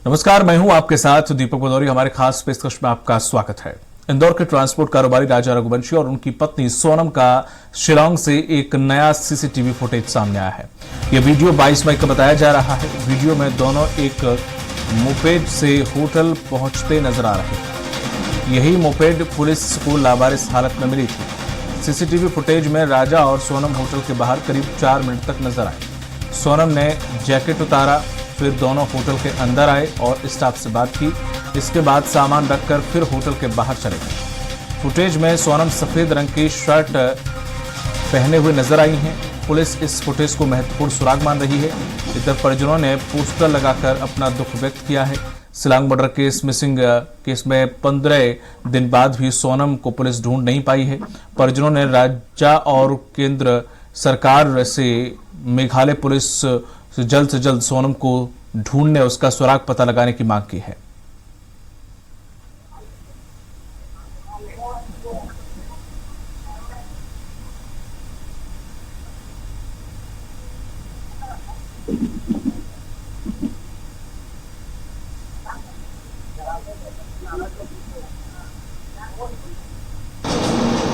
नमस्कार, मैं हूं आपके साथ दीपक भदौरी। हमारे खास पेशकश में आपका स्वागत है। इंदौर के ट्रांसपोर्ट कारोबारी राजा रघुवंशी और उनकी पत्नी सोनम का शिलांग से एक नया सीसीटीवी फुटेज सामने आया है। यह वीडियो 22 मई का बताया जा रहा है। वीडियो में दोनों एक मोपेड से होटल पहुंचते नजर आ रहे हैं। यही मोपेड पुलिस को लावारिस हालत में मिली थी। सीसीटीवी फुटेज में राजा और सोनम होटल के बाहर करीब 4 मिनट तक नजर आए। सोनम ने जैकेट उतारा, फिर दोनों होटल के अंदर आए और स्टाफ से बात की। इसके बाद सामान रखकर फिर होटल के बाहर चले गए। फुटेज में सोनम सफेद रंग की शर्ट पहने हुए नजर आई हैं। पुलिस इस फुटेज को महत्वपूर्ण सुराग मान रही है। इधर परिजनों ने पोस्टर लगाकर अपना दुख व्यक्त किया है। Shillong murder case missing case में 15 दिन बाद भी सोनम को पुलिस ढूंढ नहीं पाई है। परिजनों ने राज्य और केंद्र सरकार से मेघालय पुलिस से जल्द सोनम को ढूंढने, उसका सुराग पता लगाने की मांग की है।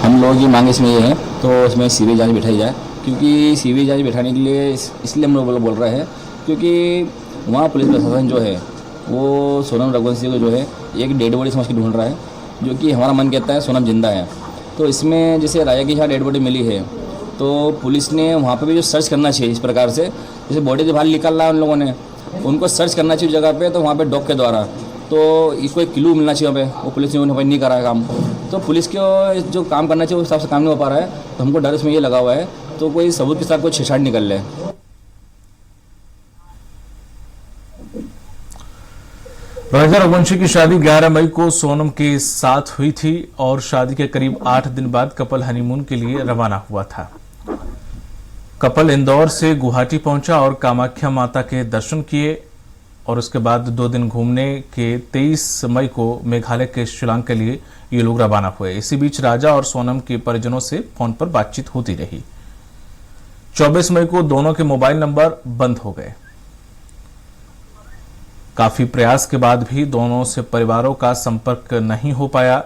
हम लोगों की मांग इसमें ये है तो इसमें सीबीआई जांच बिठाई जाए, क्योंकि सीबीआई जांच बिठाने के लिए इसलिए हम लोग बोल रहे हैं क्योंकि वहाँ पुलिस प्रशासन जो है वो सोनम रघुवंशी को जो है एक डेड बॉडी समझ के ढूंढ रहा है, जो कि हमारा मन कहता है सोनम जिंदा है। तो इसमें जैसे राजा की यहाँ डेड बॉडी मिली है तो पुलिस ने वहाँ पर भी जो सर्च करना चाहिए इस प्रकार से, जैसे बॉडी जो बाहर निकल रहा है उन लोगों ने उनको सर्च करना चाहिए जगह पे, तो वहाँ पे डॉग के द्वारा तो इसको एक क्लू मिलना चाहिए वहाँ पे। वो पुलिस ने उन्हें नहीं करा है काम, तो पुलिस को जो काम करना चाहिए उस हिसाब से काम नहीं हो पा रहा है। तो हमको डर इसमें ये लगा हुआ है तो कोई सबूत के साथ कोई छेड़छाड़ निकल ले। राजा रघुवंशी की शादी 11 मई को सोनम के साथ हुई थी और शादी के करीब 8 दिन बाद कपल हनीमून के लिए रवाना हुआ था। कपल इंदौर से गुवाहाटी पहुंचा और कामाख्या माता के दर्शन किए और उसके बाद 2 दिन घूमने के 23 मई को मेघालय के शिलांग के लिए ये लोग रवाना हुए। इसी बीच राजा और सोनम के परिजनों से फोन पर बातचीत होती रही। 24 मई को दोनों के मोबाइल नंबर बंद हो गए। काफी प्रयास के बाद भी दोनों से परिवारों का संपर्क नहीं हो पाया।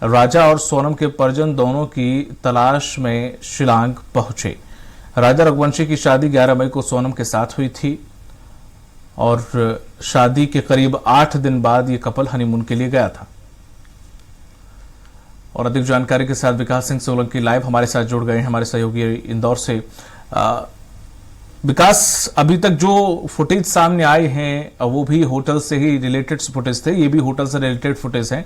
राजा और सोनम के परिजन दोनों की तलाश में शिलांग पहुंचे। राजा रघुवंशी की शादी 11 मई को सोनम के साथ हुई थी और शादी के करीब 8 दिन बाद ये कपल हनीमून के लिए गया था। और अधिक जानकारी के साथ विकास सिंह सोलंकी लाइव हमारे साथ जुड़ गए हैं, हमारे सहयोगी इंदौर से। विकास, अभी तक जो फुटेज सामने आए हैं वो भी होटल से ही रिलेटेड फुटेज थे, ये भी होटल से रिलेटेड फुटेज हैं।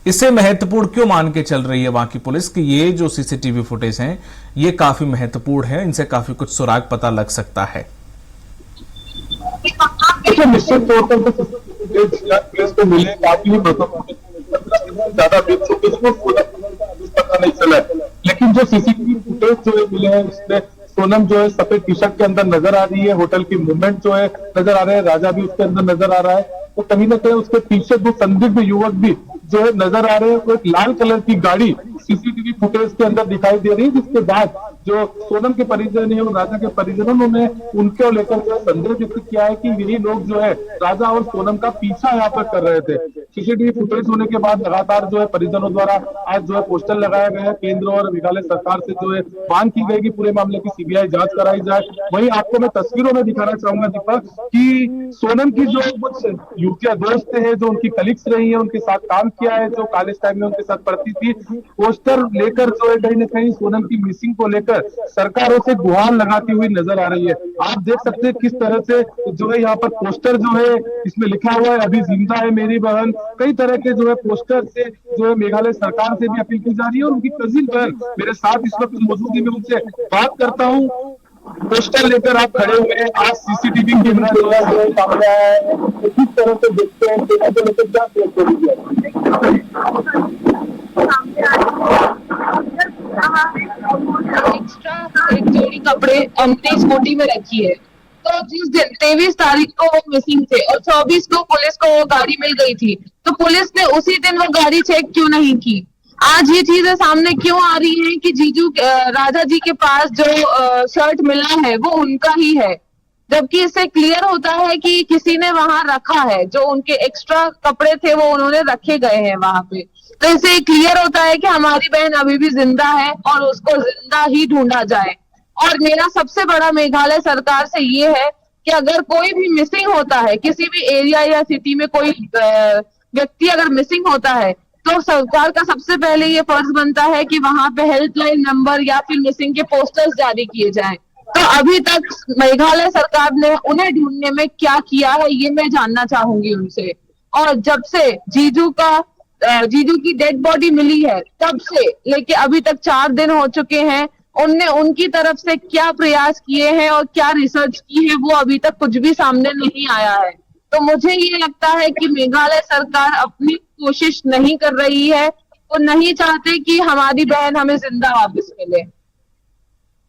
इसे महत्वपूर्ण क्यों मान के चल रही है वहां की पुलिस कि ये जो सीसीटीवी फुटेज हैं ये काफी महत्वपूर्ण है, इनसे काफी कुछ सुराग पता लग सकता है? निश्चित तौर पर पुलिस को मिले काफी ज्यादा पता नहीं चला, लेकिन जो सीसीटीवी फुटेज जो मिले हैं उसमें सोनम जो है सफेद टी शर्ट के अंदर नजर आ रही है, होटल की मूवमेंट जो है नजर आ रहा है, राजा भी उसके अंदर नजर आ रहा है। तो कहीं ना कहीं उसके पीछे 2 संदिग्ध युवक भी जो है नजर आ रहे हैं। तो एक लाल कलर की गाड़ी सीसीटीवी फुटेज के अंदर दिखाई दे रही है, जिसके बाद जो सोनम के परिजन है और राजा के परिजनों ने उनको लेकर जो संदेह व्यक्त किया है कि यही लोग जो है राजा और सोनम का पीछा यहाँ पर कर रहे थे। सीसीटीवी फुटेज होने के बाद लगातार जो है परिजनों द्वारा आज जो है पोस्टर लगाया गया है। केंद्र और मेघालय सरकार से जो है मांग की गई कि पूरे मामले की सीबीआई जांच कराई जाए। वहीं आपको मैं तस्वीरों में दिखाना चाहूंगा दीपक कि सोनम की जो कुछ युवतियां दोस्त है, जो उनकी कलीग्स रही है, उनके साथ काम किया है, जो कॉलेज टाइम में उनके साथ पढ़ती थी, पोस्टर लेकर जो है कहीं ना कहीं सोनम की मिसिंग को लेकर सरकारों से गुहार लगाती हुई नजर आ रही है। आप देख सकते हैं किस तरह से जो है यहाँ पर पोस्टर जो है इसमें लिखा हुआ है अभी जिंदा है मेरी बहन। कई तरह के जो है पोस्टर से जो है मेघालय सरकार से भी अपील की जा रही है। और उनकी कजिन बहन मेरे साथ इस वक्त मौजूद है, मैं उनसे बात करता हूँ। पोस्टर लेकर आप खड़े हुए हैं, आज सीसीटीवी कैमरा जो है सामने आया है, किस तरह से देखते हैं लेकर क्या एक्स्ट्रा एक जोड़ी कपड़े अपनी स्कूटी में रखी है। तो जिस दिन 23 तारीख को वो मिसिंग थे और 24 को पुलिस को वो गाड़ी मिल गई थी, तो पुलिस ने उसी दिन वो गाड़ी चेक क्यों नहीं की? आज ये चीजें सामने क्यों आ रही हैं कि जीजू राजा जी के पास जो शर्ट मिला है वो उनका ही है? जबकि इससे क्लियर होता है कि किसी ने वहां रखा है, जो उनके एक्स्ट्रा कपड़े थे वो उन्होंने रखे गए हैं वहां पे। तो इससे क्लियर होता है कि हमारी बहन अभी भी जिंदा है और उसको जिंदा ही ढूंढा जाए। और मेरा सबसे बड़ा मेघालय सरकार से ये है कि अगर कोई भी मिसिंग होता है, किसी भी एरिया या सिटी में कोई व्यक्ति अगर मिसिंग होता है, तो सरकार का सबसे पहले ये फर्ज बनता है कि वहां पे हेल्पलाइन नंबर या फिर मिसिंग के पोस्टर्स जारी किए जाएं। तो अभी तक मेघालय सरकार ने उन्हें ढूंढने में क्या किया है, ये मैं जानना चाहूंगी उनसे। और जब से जीजू की डेड बॉडी मिली है, तब से लेके अभी तक 4 दिन हो चुके हैं, उनने उनकी तरफ से क्या प्रयास किए हैं और क्या रिसर्च की है, वो अभी तक कुछ भी सामने नहीं आया है। तो मुझे ये लगता है कि मेघालय सरकार अपनी कोशिश नहीं कर रही है, वो नहीं चाहते कि हमारी बहन हमें जिंदा वापस मिले।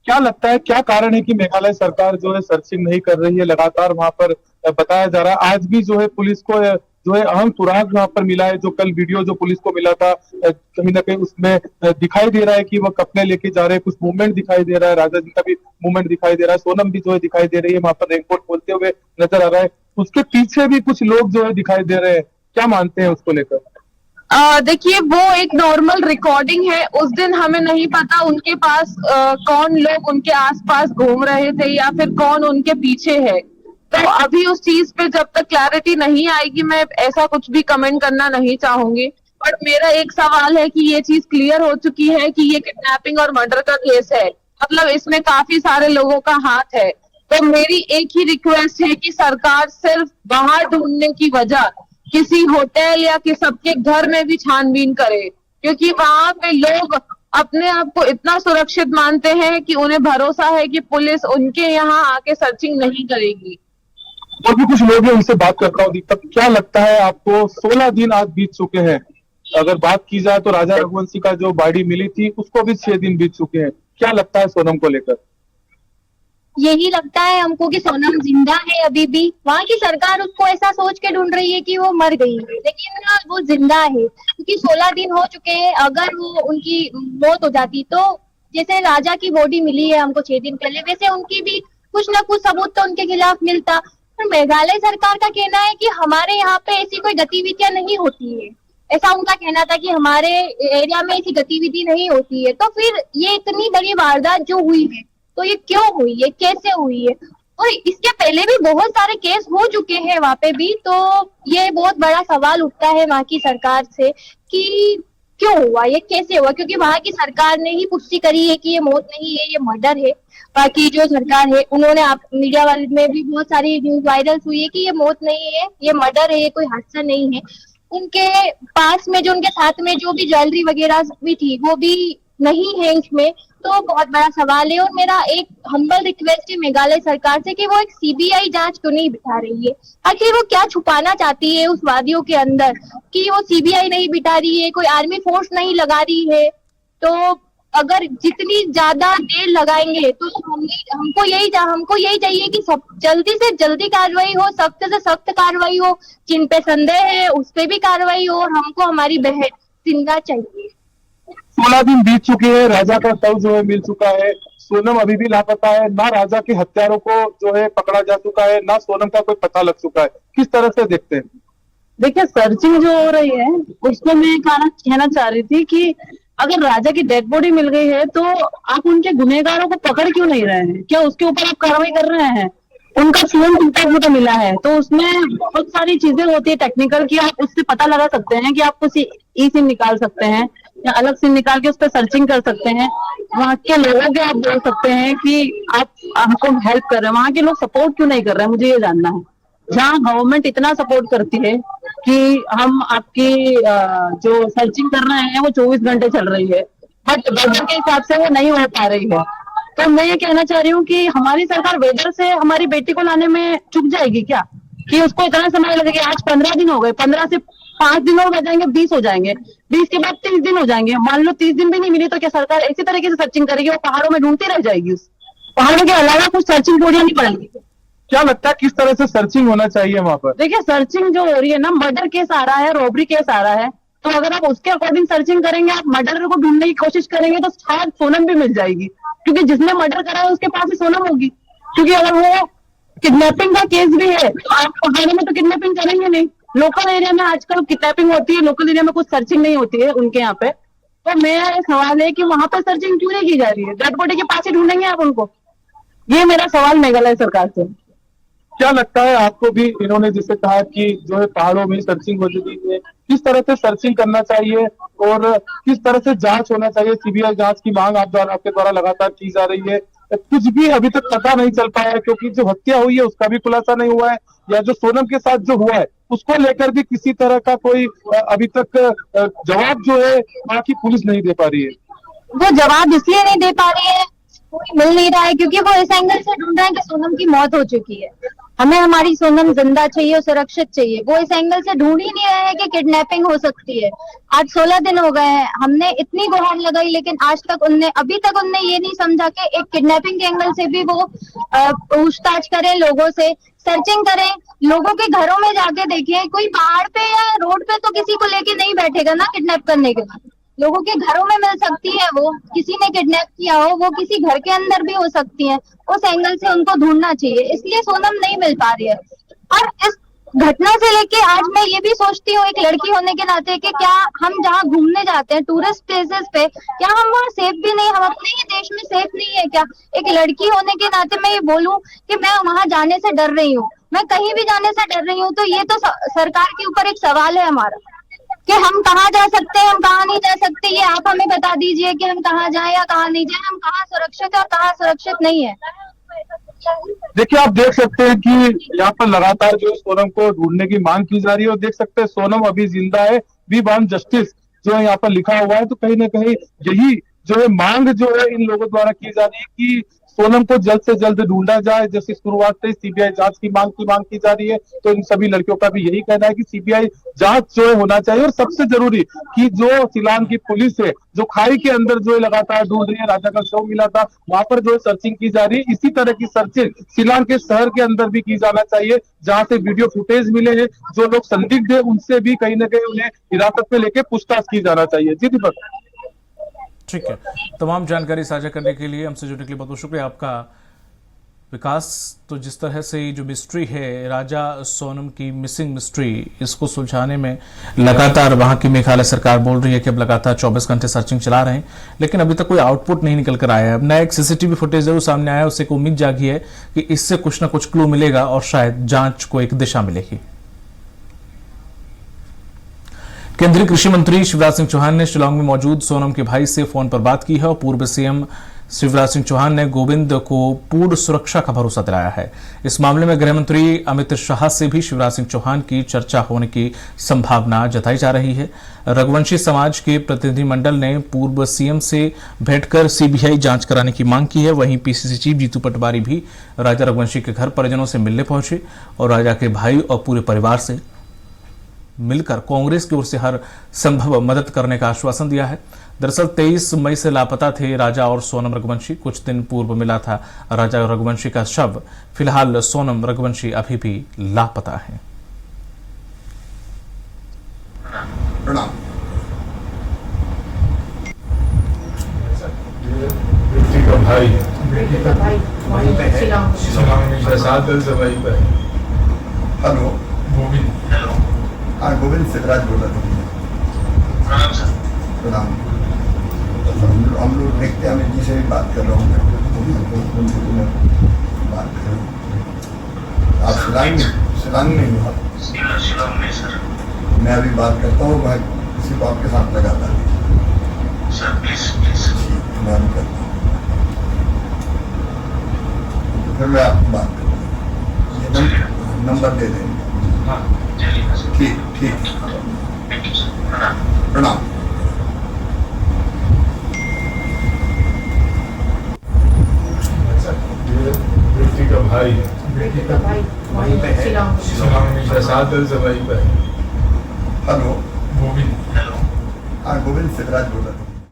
क्या लगता है, क्या कारण है कि मेघालय सरकार जो है सर्चिंग नहीं कर रही है? लगातार वहां पर बताया जा रहा है, आज भी जो है पुलिस को जो है अहम सुराग वहां पर मिला है। जो कल वीडियो जो पुलिस को मिला था, कहीं ना कहीं उसमें दिखाई दे रहा है कि वो कपड़े लेके जा रहे हैं, कुछ मूवमेंट दिखाई दे रहा है, राजा जी का भी मूवमेंट दिखाई दे रहा है, सोनम भी जो है दिखाई दे रही है वहां पर रेनकोट खोलते हुए नजर आ रहा है। उसके पीछे भी कुछ लोग जो है दिखाई दे रहे हैं, क्या मानते हैं उसको लेकर? देखिए, वो एक नॉर्मल रिकॉर्डिंग है। उस दिन हमें नहीं पता उनके पास कौन लोग उनके आसपास घूम रहे थे या फिर कौन उनके पीछे है। तो अभी उस चीज पे जब तक क्लैरिटी नहीं आएगी, मैं ऐसा कुछ भी कमेंट करना नहीं चाहूंगी। बट मेरा एक सवाल है कि ये चीज क्लियर हो चुकी है कि ये किडनैपिंग और मर्डर का केस है, मतलब इसमें काफी सारे लोगों का हाथ है। तो मेरी एक ही रिक्वेस्ट है कि सरकार सिर्फ बाहर ढूंढने की वजह किसी होटल या कि सबके घर में भी छानबीन करे, क्योंकि वहां पे लोग अपने आप को इतना सुरक्षित मानते हैं कि उन्हें भरोसा है कि पुलिस उनके यहाँ आके सर्चिंग नहीं करेगी। और भी कुछ लोग हैं, उनसे बात करता हूँ। दीपक, क्या लगता है आपको? 16 दिन आज बीत चुके हैं। अगर बात की जाए तो राजा रघुवंशी का जो बॉडी मिली थी उसको भी 6 दिन बीत चुके हैं। क्या लगता है सोनम को लेकर? यही लगता है हमको कि सोनम जिंदा है अभी भी। वहाँ की सरकार उसको ऐसा सोच के ढूंढ रही है कि वो मर गई है, लेकिन वो जिंदा है क्योंकि 16 दिन हो चुके हैं। अगर वो उनकी मौत हो जाती तो जैसे राजा की बॉडी मिली है हमको 6 दिन पहले, वैसे उनकी भी कुछ ना कुछ सबूत तो उनके खिलाफ मिलता। पर मेघालय सरकार का कहना है कि हमारे यहाँ पे ऐसी कोई गतिविधियां नहीं होती है, ऐसा उनका कहना था कि हमारे एरिया में ऐसी गतिविधि नहीं होती है। तो फिर ये इतनी बड़ी वारदात जो हुई है, तो ये क्यों हुई है, कैसे हुई है? और इसके पहले भी बहुत सारे केस हो चुके हैं वहां पे भी। तो ये बहुत बड़ा सवाल उठता है वहां की सरकार से कि क्यों हुआ, ये कैसे हुआ? क्योंकि वहां की सरकार ने ही पुष्टि करी है कि ये मौत नहीं है, ये मर्डर है। बाकी जो सरकार है उन्होंने मीडिया वाले में भी बहुत सारी न्यूज वायरल हुई है कि ये मौत नहीं है, ये मर्डर है, ये कोई हादसा नहीं है। उनके पास में जो उनके साथ में जो भी ज्वेलरी वगैरह भी थी वो भी नहीं है इसमें। तो बहुत बड़ा सवाल है। और मेरा एक हम्बल रिक्वेस्ट है मेघालय सरकार से कि वो एक सीबीआई जांच क्यों नहीं बिठा रही है? आखिर वो क्या छुपाना चाहती है उस वादियों के अंदर कि वो सीबीआई नहीं बिठा रही है, कोई आर्मी फोर्स नहीं लगा रही है? तो अगर जितनी ज्यादा देर लगाएंगे तो हमको यही चाहिए कि सब जल्दी से जल्दी कार्रवाई हो, सख्त से सख्त कार्रवाई हो, जिन पे संदेह है उस पे भी कार्रवाई हो, और हमको हमारी बहन जिंदा चाहिए। 16 दिन बीत चुके हैं, राजा का शव जो है मिल चुका है, सोनम अभी भी लापता है। ना राजा के हत्यारों को जो है पकड़ा जा चुका है, ना सोनम का कोई पता लग चुका है। किस तरह से देखते हैं? देखिए, सर्चिंग जो हो रही है उसको मैं कहना चाह रही थी कि अगर राजा की डेड बॉडी मिल गई है तो आप उनके गुनहगारों को पकड़ क्यों नहीं रहे हैं? क्या उसके ऊपर आप कार्रवाई कर रहे हैं? उनका फोन टूटा हुआ तो मिला है, तो उसमें बहुत सारी चीजें होती है टेक्निकल की, आप उससे पता लगा सकते हैं कि आप कुछ ई सिम निकाल सकते हैं या अलग सिम निकाल के उस पर सर्चिंग कर सकते हैं। वहाँ के लोगों के आप बोल सकते हैं कि आप हमको हेल्प कर रहे हैं। वहाँ के लोग सपोर्ट क्यों नहीं कर रहे हैं, मुझे ये जानना है। जहाँ गवर्नमेंट इतना सपोर्ट करती है कि हम आपकी जो सर्चिंग कर रहे हैं वो 24 घंटे चल रही है, बट बजट के हिसाब से वो नहीं हो पा रही है। तो मैं ये कहना चाह रही हूँ कि हमारी सरकार वेदर से हमारी बेटी को लाने में चूक जाएगी क्या, कि उसको इतना समय लगेगा? आज 15 दिन हो गए, 15 से 5 दिन और बच जाएंगे, 20 हो जाएंगे, 20 के बाद 30 दिन हो जाएंगे। मान लो 30 दिन भी नहीं मिली तो क्या सरकार इसी तरीके से सर्चिंग करेगी? वो पहाड़ों में ढूंढती रह जाएगी, उस पहाड़ों के अलावा कुछ सर्चिंग ढूंढनी नहीं पड़ेगी। क्या लगता है किस तरह से सर्चिंग होना चाहिए वहां पर? देखिए, सर्चिंग जो हो रही है ना, मर्डर केस आ रहा है, रॉबरी केस आ रहा है, तो अगर आप उसके अकॉर्डिंग सर्चिंग करेंगे, आप मर्डर को ढूंढने की कोशिश करेंगे तो शायद सोनम भी मिल जाएगी, क्योंकि जिसने मर्डर करा है उसके पास ही सोनम होगी। क्योंकि अगर वो किडनैपिंग का केस भी है, तो आप पहाड़ों में तो किडनैपिंग करेंगे नहीं। लोकल एरिया में आजकल किडनैपिंग होती है, लोकल एरिया में कुछ सर्चिंग नहीं होती है उनके यहाँ पे। तो मेरा सवाल है कि वहां पर सर्चिंग क्यों नहीं की जा रही है? डेड बॉडी के पास ही ढूंढेंगे आप उनको? ये मेरा सवाल मेघालय सरकार से। क्या लगता है आपको भी, इन्होंने जिसे कहा कि जो है पहाड़ों में सर्चिंग हो चुकी है, किस तरह से सर्चिंग करना चाहिए और किस तरह से जांच होना चाहिए? सीबीआई जांच की मांग आपके द्वारा लगातार की जा रही है। कुछ भी अभी तक पता नहीं चल पाया है, क्योंकि जो हत्या हुई है उसका भी खुलासा नहीं हुआ है, या जो सोनम के साथ जो हुआ है उसको लेकर भी किसी तरह का कोई अभी तक जवाब जो है वहां की पुलिस नहीं दे पा रही है। वो जवाब इसलिए नहीं दे पा रही है, कोई मिल नहीं रहा है, क्योंकि वो इस एंगल से ढूंढ रहे हैं कि सोनम की मौत हो चुकी है। हमें हमारी सोनम जिंदा चाहिए और सुरक्षित चाहिए। वो इस एंगल से ढूंढ ही नहीं रहे हैं कि किडनैपिंग हो सकती है। आज 16 दिन हो गए हैं, हमने इतनी गुहार लगाई, लेकिन अभी तक उनने ये नहीं समझा कि एक किडनैपिंग के एंगल से भी वो पूछताछ करें, लोगों से सर्चिंग करें, लोगों के घरों में जाके देखें। कोई पहाड़ पे या रोड पे तो किसी को लेके नहीं बैठेगा ना किडनैप करने के बाद। लोगों के घरों में मिल सकती है, वो किसी ने किडनैप किया हो, वो किसी घर के अंदर भी हो सकती है। उस एंगल से उनको ढूंढना चाहिए, इसलिए सोनम नहीं मिल पा रही है। और इस घटना से लेके आज मैं ये भी सोचती हूँ एक लड़की होने के नाते कि क्या हम जहाँ घूमने जाते हैं टूरिस्ट प्लेसेस पे, क्या हम वहाँ सेफ भी नहीं, हम अपने ही देश में सेफ नहीं है क्या? एक लड़की होने के नाते मैं ये बोलूं कि मैं वहां जाने से डर रही हूँ, मैं कहीं भी जाने से डर रही हूँ, तो ये तो सरकार के ऊपर एक सवाल है हमारा कि हम कहाँ जा सकते हैं, हम कहाँ नहीं जा सकते। ये आप हमें बता दीजिए कि हम कहाँ जाएं या कहाँ नहीं जाएं, हम कहाँ सुरक्षित है और कहाँ सुरक्षित नहीं है। देखिए, आप देख सकते हैं कि यहाँ पर लगातार जो सोनम को ढूंढने की मांग की जा रही है, और देख सकते हैं सोनम अभी जिंदा है, वी वांट जस्टिस जो है यहाँ पर लिखा हुआ है। तो कहीं ना कहीं यही जो है मांग जो है इन लोगों द्वारा की जा रही है कि सोनम को जल्द से जल्द ढूंढा जाए। जैसे शुरुआत से सीबीआई जांच की मांग की जा रही है, तो इन सभी लड़कियों का भी यही कहना है कि सीबीआई जांच जो है होना चाहिए। और सबसे जरूरी कि जो शिलांग की पुलिस है, जो खाई के अंदर जो है लगातार ढूंढ रही है, राजा का शव मिला था वहां पर जो है सर्चिंग की जा रही है, इसी तरह की सर्चिंग शिलांग के शहर के अंदर भी की जाना चाहिए, जहां से वीडियो फुटेज मिले हैं। जो लोग संदिग्ध है उनसे भी कहीं ना कहीं उन्हें हिरासत में लेके पूछताछ की जाना चाहिए। जी दीपक। ठीक है, तमाम जानकारी साझा करने के लिए, हमसे जुड़ने के लिए बहुत बहुत शुक्रिया आपका विकास। तो जिस तरह से जो मिस्ट्री है राजा सोनम की मिसिंग मिस्ट्री, इसको सुलझाने में लगातार वहां की मेघालय सरकार बोल रही है कि अब लगातार 24 घंटे सर्चिंग चला रहे हैं, लेकिन अभी तक कोई आउटपुट नहीं निकल कर आया है। अब नया एक सीसीटीवी फुटेज जरूर सामने आया है, उससे एक उम्मीद जागी है कि इससे कुछ ना कुछ क्लू मिलेगा और शायद जांच को एक दिशा मिलेगी। केंद्रीय कृषि मंत्री शिवराज सिंह चौहान ने शिलांग में मौजूद सोनम के भाई से फोन पर बात की है और पूर्व सीएम शिवराज सिंह चौहान ने गोविंद को पूर्ण सुरक्षा का भरोसा दिलाया है। इस मामले में गृह मंत्री अमित शाह से भी शिवराज सिंह चौहान की चर्चा होने की संभावना जताई जा रही है। रघुवंशी समाज के प्रतिनिधिमंडल ने पूर्व सीएम से भेंट कर सीबीआई जांच कराने की मांग की है। वहीं पीसीसी चीफ जीतू पटवारी भी राजा रघुवंशी के घर परिजनों से मिलने पहुंचे और राजा के भाई और पूरे परिवार से मिलकर कांग्रेस की ओर से हर संभव मदद करने का आश्वासन दिया है। दरअसल 23 मई से लापता थे राजा और सोनम रघुवंशी। कुछ दिन पूर्व मिला था राजा रघुवंशी का शव। फिलहाल सोनम रघुवंशी अभी भी लापता है। बेटी का भाई वहीं पे है, शिलांग में 7 दिन से वहीं पे है। हेलो गोविंद। हाँ, गोविंद सिद्धराज बोल रहा था। प्रणाम। हम लोग देखते हैं, अमित जी से भी बात कर रहा हूँ मैं, बात कर रहा हूँ। आप शिलांग में हो? शिलांग में सर। मैं अभी बात करता हूँ, मैं किसी को आपके साथ लगाता नहीं सर, प्लीज। मैं अभी करता हूँ, तो फिर मैं आपको बात करता हूँ। नंबर दे देंगे। ठीक। प्रणाम। बेटी का भाई वहीं पे है, शिलांग में 7 दिन से वहीं पे है। हेलो गोविंद। हाँ, गोविंद सिद्धराज बोल रहा था।